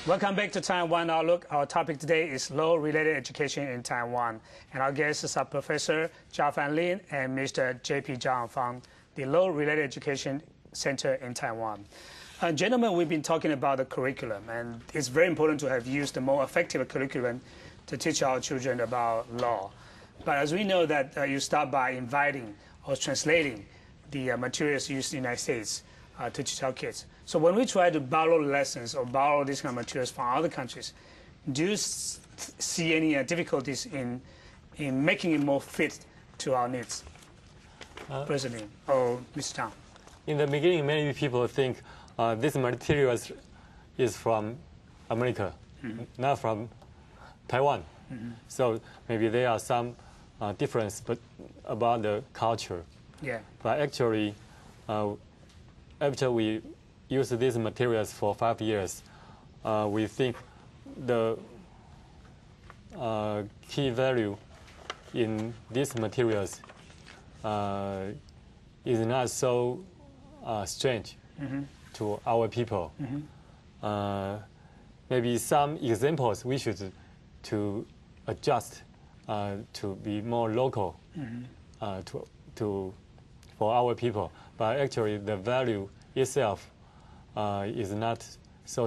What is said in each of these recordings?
Welcome back to Taiwan Outlook. Our topic today is law-related education in Taiwan. And our guests are Professor佳範 Lin and Mr. J.P. Zhang from the Law-Related Education Center in Taiwan. Gentlemen, we've been talking about the curriculum, and it's very important to have used the more effective curriculum to teach our children about law. But as we know that you start by inviting or translating the materials used in the United States to teach our kids. So when we try to borrow lessons or borrow these kind of materials from other countries, do you see any difficulties in making it more fit to our needs? President or Mr. Zhang? In the beginning, many people think this material is from America, not from Taiwan. So maybe there are some difference about the culture. Yeah. But actually, after we use these materials for 5 years, we think the key value in these materials is not so strange to our people. Maybe some examples we should to adjust to be more local for our people. But actually, the value itself is not so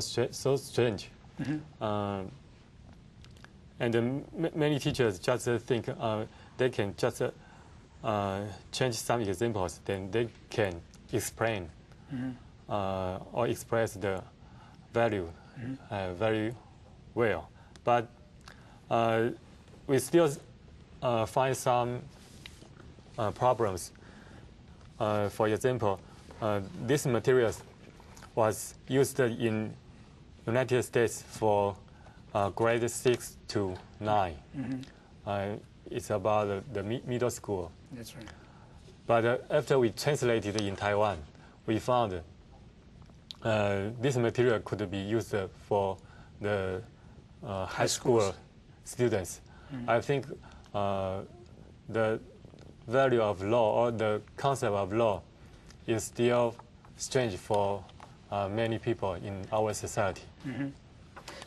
strange. And many teachers just think they can just change some examples, then they can explain or express the value very well. But we still find some problems. For example, these materials was used in United States for grade 6 to 9. It's about the middle school. That's right. But after we translated it in Taiwan, we found this material could be used for the high school students. I think the value of law or the concept of law is still strange for many people in our society.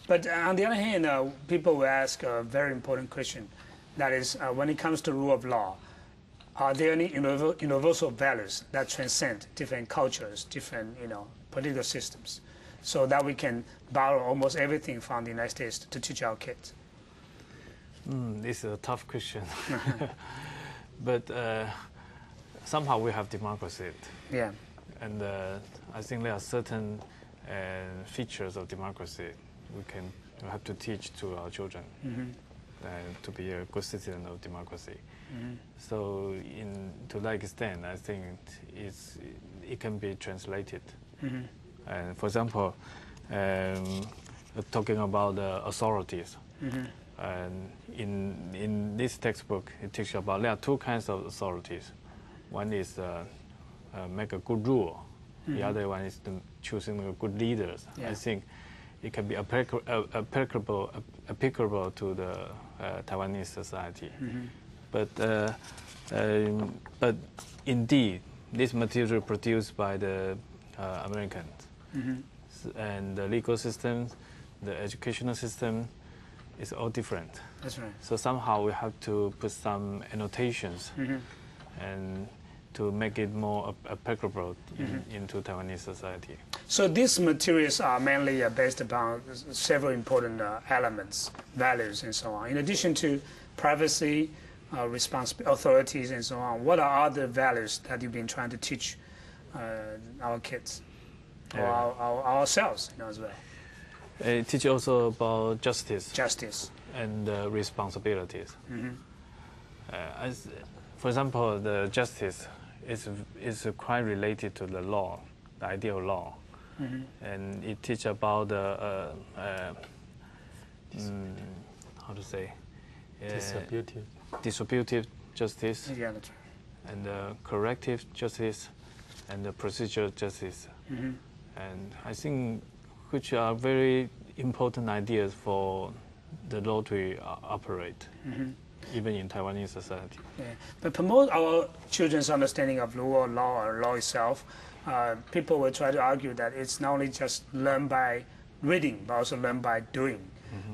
But on the other hand, people will ask a very important question. That is, when it comes to rule of law, are there any universal values that transcend different cultures, different political systems, so that we can borrow almost everything from the United States to teach our kids? This is a tough question. But somehow we have democracy. Yeah. And I think there are certain features of democracy we have to teach to our children to be a good citizen of democracy. So to that extent, I think it can be translated. And for example, talking about the authorities. And in this textbook, it teaches about there are two kinds of authorities. One is make a good rule. The other one is choosing good leaders. Yeah. I think it can be applicable to the Taiwanese society. But indeed, this material produced by the Americans and the legal system, the educational system, is all different. That's right. So somehow we have to put some annotations and to make it more applicable into Taiwanese society. So these materials are mainly based upon several important elements, values, and so on. In addition to privacy, authorities, and so on, what are other values that you've been trying to teach our kids or ourselves as well? It teaches also about justice. Justice. And responsibilities. For example, the justice is quite related to the law, the idea of law. And it teaches about the, how to say? Distributive justice. Yeah, that's right. And corrective justice and the procedural justice. And I think which are very important ideas for the law to operate, even in Taiwanese society. Yeah. But promote our children's understanding of rule of law or law itself. People will try to argue that it's not only just learned by reading, but also learn by doing.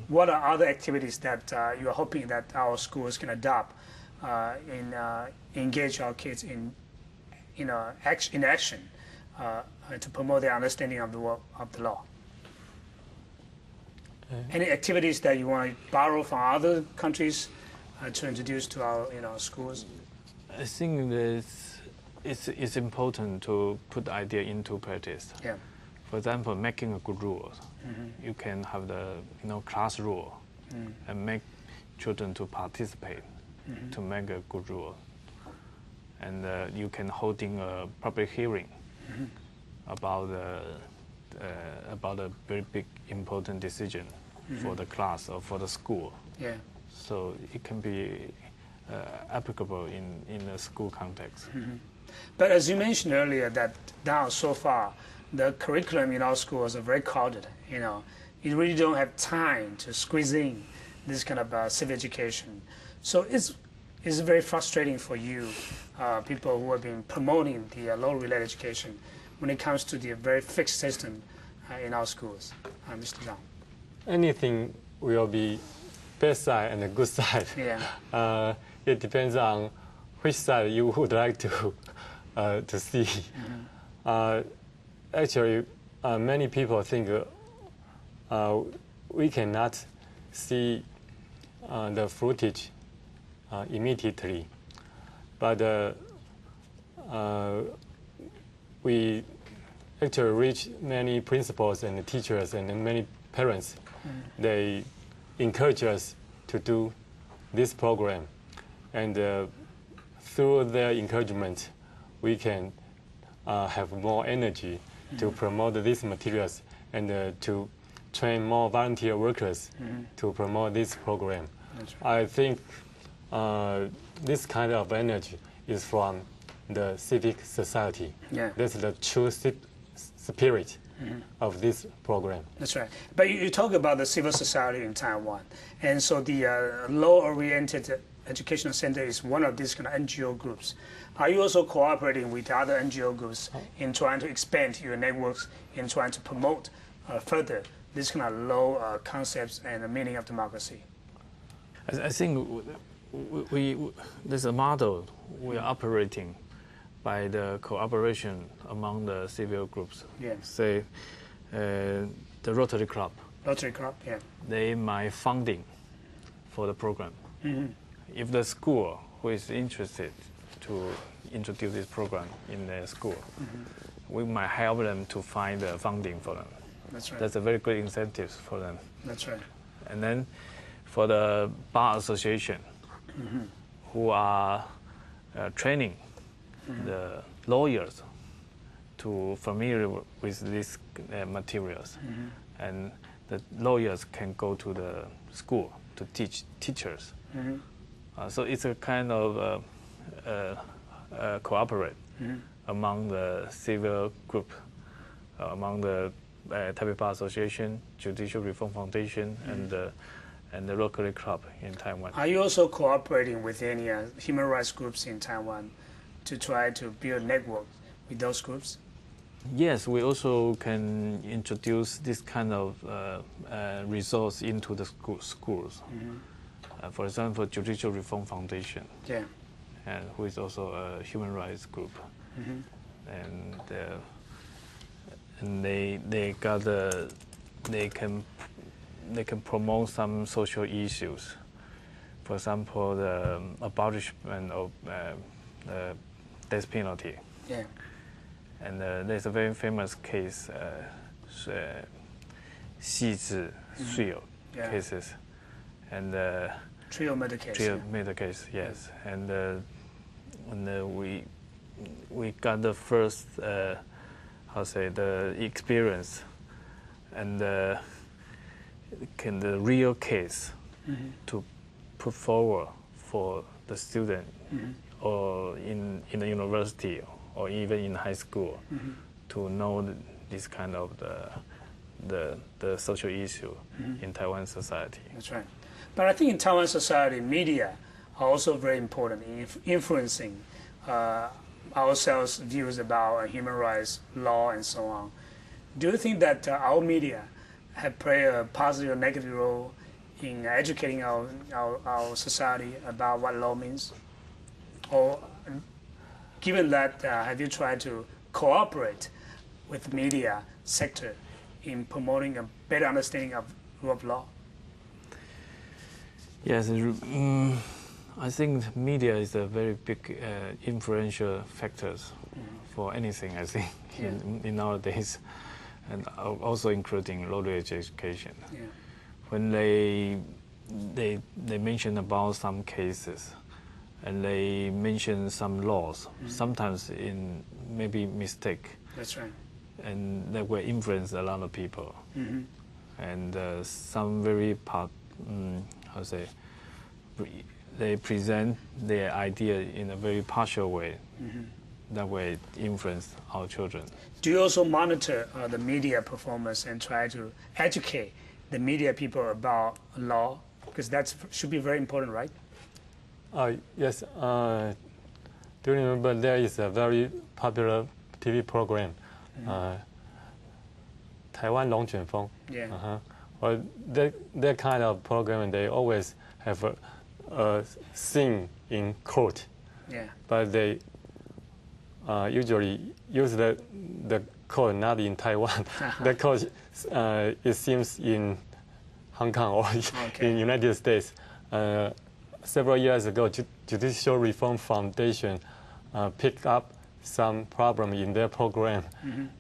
What are other activities that you are hoping that our schools can adopt in engage our kids in action to promote their understanding of the law? Any activities that you want to borrow from other countries to introduce to our schools? I think it's important to put the idea into practice. Yeah. For example, making a good rule. You can have the class rule and make children to participate to make a good rule. And you can holding a public hearing about a very big important decision for the class or for the school. Yeah. So it can be applicable in a school context. But as you mentioned earlier, that now so far the curriculum in our schools are very crowded. You really don't have time to squeeze in this kind of civic education. So it's very frustrating for you, people who have been promoting the law-related education, when it comes to the very fixed system in our schools. Mr. Zhang. Anything will be bad side and a good side. Yeah. It depends on which side you would like to see. Actually, many people think we cannot see the footage immediately, but we actually reach many principals and teachers and many parents. They encourage us to do this program, and through their encouragement, we can have more energy to promote these materials and to train more volunteer workers to promote this program. Right. I think this kind of energy is from the civic society. Yeah. That's the true spirit of this program. That's right. But you talk about the civil society in Taiwan, and so the law-oriented educational center is one of these kind of NGO groups. Are you also cooperating with other NGO groups in trying to expand your networks, in trying to promote further this kind of law concepts and the meaning of democracy? I think there's a model we are operating by the cooperation among the civil groups. Yeah. Say, the Rotary Club. Rotary Club, yeah. They might funding for the program. If the school who is interested to introduce this program in their school, we might help them to find the funding for them. That's right. That's a very great incentive for them. That's right. And then for the bar association, who are training the lawyers to familiar with these materials, and the lawyers can go to the school to teach teachers. So it's a kind of cooperate among the civil group, among the Taipei Bar Association, Judicial Reform Foundation, and the Rotary Club in Taiwan. Are you also cooperating with any human rights groups in Taiwan to try to build network with those groups? Yes, we also can introduce this kind of resource into the schools. For example, Judicial Reform Foundation, Yeah. and who is also a human rights group, and they can promote some social issues. For example, the abolishment of death penalty. Yeah. And there's a very famous case, 细致 Trio cases, and Trio murder case. Trio murder case, yes. And we got the first, the experience, and the real case to put forward for the student, or in the university, or even in high school, to know this kind of the social issue in Taiwan society. That's right. But I think in Taiwan society, media are also very important in influencing ourselves' views about human rights, law, and so on. Do you think that our media have played a positive or negative role in educating our society about what law means? Or given that, have you tried to cooperate with the media sector in promoting a better understanding of rule of law? Yes, I think media is a very big influential factors for anything, I think, in nowadays, and also including law education. Yeah. When they mention about some cases, and they mention some laws, sometimes in maybe mistake. That's right. And that will influence a lot of people. And some very they present their idea in a very partial way. That way influence our children. Do you also monitor the media performance and try to educate the media people about law? Because that should be very important, right? Yes. Do you remember there is a very popular TV program, Taiwan 龙卷风? Yeah. Well, that kind of program, they always have a scene in court. Yeah. But they usually use the court not in Taiwan. The court it seems in Hong Kong or in United States. Several years ago, Judicial Reform Foundation picked up some problem in their program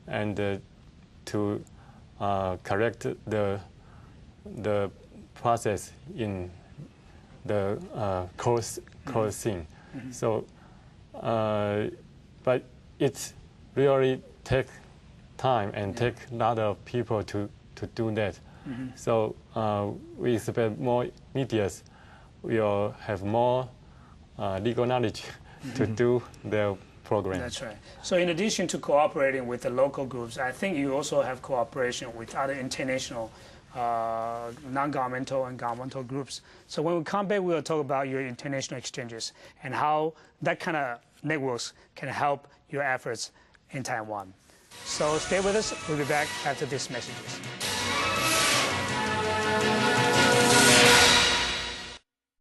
and to correct the process in the court scene. So, but it really takes time and take a lot of people to do that. So we expect more medias will have more legal knowledge to do their program. That's right. So in addition to cooperating with the local groups, I think you also have cooperation with other international non-governmental and governmental groups. So when we come back, we'll talk about your international exchanges and how that kind of networks can help your efforts in Taiwan. So stay with us. We'll be back after these messages.